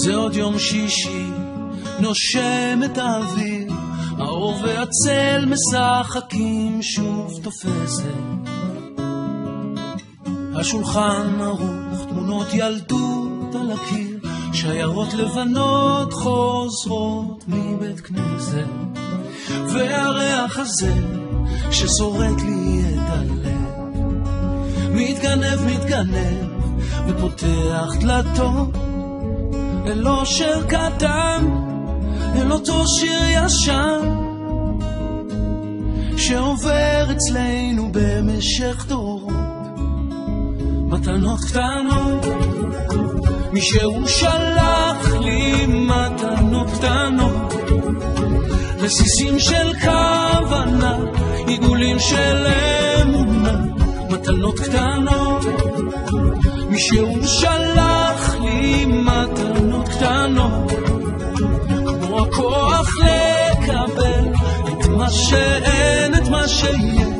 זה עוד יום שישי, נושם את האוויר, האור והצל משחקים, שוב תופסת השולחן ערוך, תמונות ילדות על הקיר, שיירות לבנות חוזרות מבית כנסת, והריח הזה ששורט לי את הלב מתגנב ופותח דלתות אל אושר קטן, אל אותו שיר ישן שעובר אצלנו במשך דורות. מתנות קטנות, מישהו שלח לי מתנות קטנות, רסיסים של כוונה, עיגולים של אמונה. מתנות קטנות, מישהו שלח לי מתנות קטנות, כמו הכוח לקבל את מה שאין, את מה שיהיה.